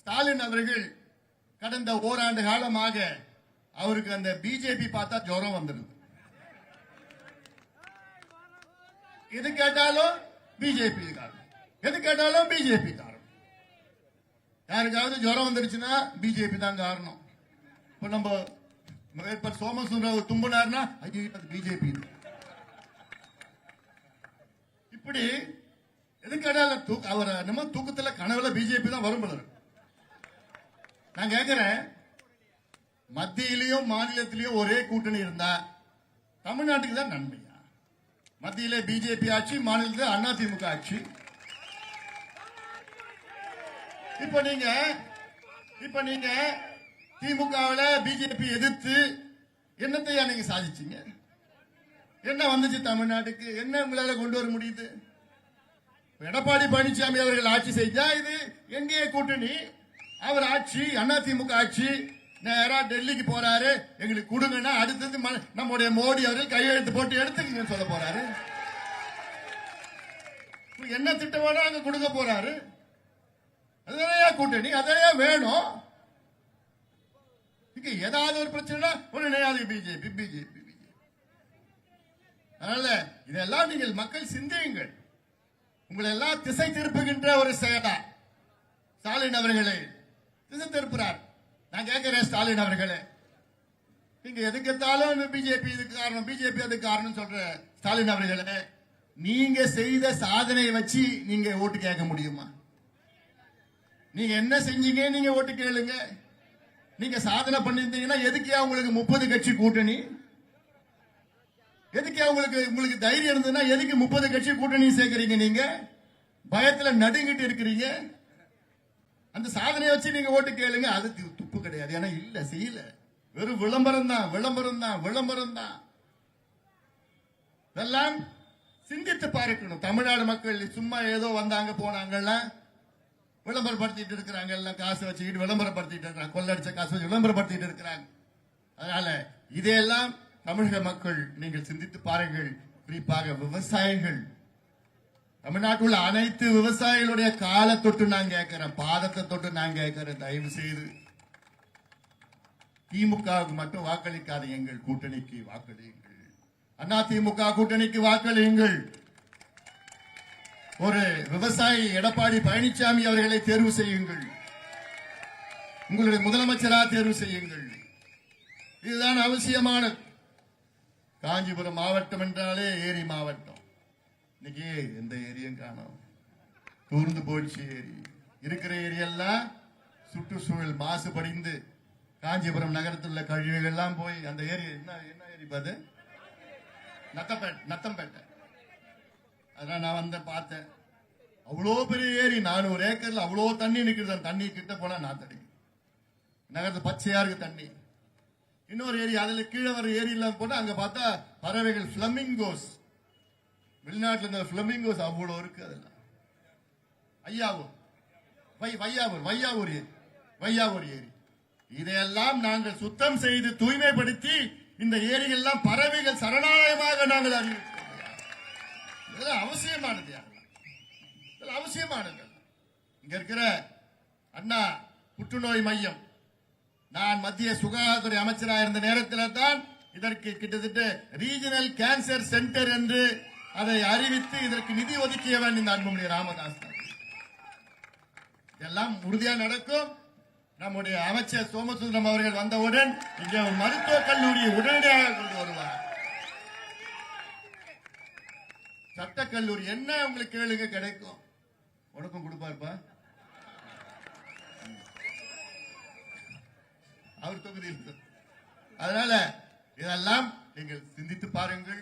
ஸ்டாலின் அவர்கள் கடந்த ஓராண்டு காலமாக அவருக்கு அந்த பிஜேபி பார்த்தா ஜுரம் வந்துருது. எது கேட்டாலும் பிஜேபி காரணம், எது கேட்டாலும் பிஜேபி காரணம். யாருக்காவது ஜுரம் வந்துருச்சுன்னா பிஜேபி தான் காரணம். இப்ப நம்ம சோமசுந்தரம் தும்புனார்னா அது பிஜேபி. இப்படி எது கேட்டாலும் அவர் நம்ம தூக்கத்துல கனவுல பிஜேபி தான் வரும். நான் கேட்கிறேன், மத்தியிலையும் மாநிலத்திலையும் ஒரே கூட்டணி இருந்தா தமிழ்நாட்டுக்கு தான் நன்மையா? மத்தியில பிஜேபி ஆட்சி, மாநிலத்தில் அதிமுக ஆட்சி. இப்ப நீங்க திமுகவில் பிஜேபி எதிர்த்து என்னத்தையா நீங்க சாதிச்சீங்க? என்ன வந்துச்சு தமிழ்நாட்டுக்கு? என்ன உங்களால கொண்டு வர முடியுது? எடப்பாடி பழனிசாமி அவர்கள் ஆட்சி செஞ்சா இது என்டிஏ கூட்டணி, அவர் ஆட்சி, அதிமுக ஆட்சி. நேரா டெல்லிக்கு போறாரு, எங்களுக்கு கொடுங்கன்னா அடுத்தது நம்முடைய மோடி அவர்கள் கையெழுத்து போட்டு எடுத்துக்கீங்கன்னு சொல்ல போறாரு. என்ன திட்டம் வேணா அங்க கொடுக்க போறாரு. அதையா கூட்டணி, அதையா வேணும். இங்க ஏதாவது ஒரு பிரச்சனை உடனே பிஜேபி பிஜேபி பிஜேபி. அதனால இதெல்லாம் நீங்கள் மக்கள் சிந்தியுங்கள். உங்களை எல்லாம் திசை திருப்புகின்ற ஒரு செயலா ஸ்டாலின் அவர்களே திசை திருப்புறார். நான் கேட்கிறேன், ஸ்டாலின் அவர்களே, நீங்க எதுக்கெத்தாலும் பிஜேபி இதுக்கு காரணம், பிஜேபி அதுக்கு காரணம் சொல்ற ஸ்டாலின் அவர்களே, நீங்க செய்த சாதனையை வச்சு நீங்க ஓட்டு கேட்க முடியுமா? நீங்க என்ன செஞ்சீங்க நீங்க ஓட்டு கேளுங்க. நீங்க சாதனை பண்ணிருந்தீங்கன்னா எதுக்கே உங்களுக்கு 30 கட்சி கூட்டணி? எதுக்கே உங்களுக்கு தைரியம் இருந்ததுன்னா எதுக்கு 30 கட்சி கூட்டணி சேர்க்கிறீங்க? நீங்க பயத்துல நடுங்கிட்டு இருக்கிறீங்க. அந்த சாதனையை வச்சு நீங்க ஓட்டு கேளுங்க. அது துப்பு கிடையாது. ஏன்னா இல்ல, செய்யல, வெறும் விளம்பரம் தான், விளம்பரம் தான், விளம்பரம் தான். இதெல்லாம் சிந்தித்து பார்க்கணும். தமிழ்நாடு மக்கள் சும்மா ஏதோ வந்தாங்க போனாங்கல்ல, விளம்பரப்படுத்திட்டு இருக்கிறாங்க. எல்லாம் காசு வச்சுக்கிட்டு விளம்பரப்படுத்திட்டு இருக்கிறாங்க, கொள்ளடிச்ச காசு வச்சு விளம்பரப்படுத்திட்டு இருக்கிறாங்க. அதனால இதையெல்லாம் தமிழக மக்கள் நீங்கள் சிந்தித்து பாருங்கள். குறிப்பாக விவசாயிகள், தமிழ்நாட்டில் உள்ள அனைத்து விவசாயிகளுடைய காலை தொட்டு நான் கேட்கிறேன், பாதத்தை தொட்டு நான் கேட்கிறேன், தயவு செய்து திமுகவுக்கு மட்டும் வாக்களிக்காத, எங்கள் கூட்டணிக்கு வாக்களியுங்கள். அதிமுக கூட்டணிக்கு வாக்களியுங்கள். ஒரு விவசாயி எடப்பாடி பழனிசாமி அவர்களை தேர்வு செய்யுங்கள், உங்களுடைய முதலமைச்சராக தேர்வு செய்யுங்கள். இதுதான் அவசியமானது. காஞ்சிபுரம் மாவட்டம் என்றாலே ஏரி மாவட்டம். இன்னைக்கு எந்த ஏரியும் காணோம், தூர்ந்து போயிடுச்சு ஏரி. இருக்கிற ஏரியெல்லாம் சுற்றுச்சூழல் மாசுபடிந்து காஞ்சிபுரம் நகரத்தில் உள்ள கழிவுகள் எல்லாம் போய் அந்த ஏரி என்ன ஏரி பாது நத்தம்பேட்டை. அதான் நான் வந்த பார்த்தேன். அவ்வளோ பெரிய ஏரி, 400 ஏக்கர்ல அவ்வளோ தண்ணி நிற்கிறது. தண்ணி கிட்ட போனா நான் தடி நகரத்து பச்சையா இருக்கு தண்ணி. இன்னொரு ஏரி, அதுல கீழே வர ஏரி எல்லாம் போட்டா அங்க பார்த்தா பறவைகள், பிளமிங்கோஸ், வெளிநாட்டுல இருந்த பிளமிங்கோஸ் அவ்வளோ இருக்கு. அதெல்லாம் வையாவூர் ஏரி. இதையெல்லாம் நாங்கள் சுத்தம் செய்து தூய்மைப்படுத்தி இந்த ஏரிகள் பறவைகள் சரணாலயமாக நாங்கள் அறிவித்தோம். இதெல்லாம் அவசியமானது, அவசியமானது. இங்க இருக்கிற அண்ணா புற்றுநோய் மையம், நான் மத்திய சுகாதாரத்துறை அமைச்சராக இருந்த நேரத்தில் தான் இதற்கு கிட்டத்தட்ட ரீஜனல் கேன்சர் சென்டர் என்று அதை அறிவித்து இதற்கு நிதி ஒதுக்கியவன் இந்த அன்புமணி ராமதாஸ். இதெல்லாம் உறுதியா நடக்கும். நம்முடைய அமைச்சர் சோமசுந்தரம் அவர்கள் வந்தவுடன் இங்கே மருத்துவக் கல்லூரியை உடனடியாக கொண்டு வருவார். சட்டக்கல்லூரி என்ன உங்களுக்கு கேளுங்க, கிடைக்கும். உனக்கும் கொடுப்பாருப்பா, அவர் தொகுதியில். அதனால இதெல்லாம் நீங்கள் சிந்தித்து பாருங்கள்.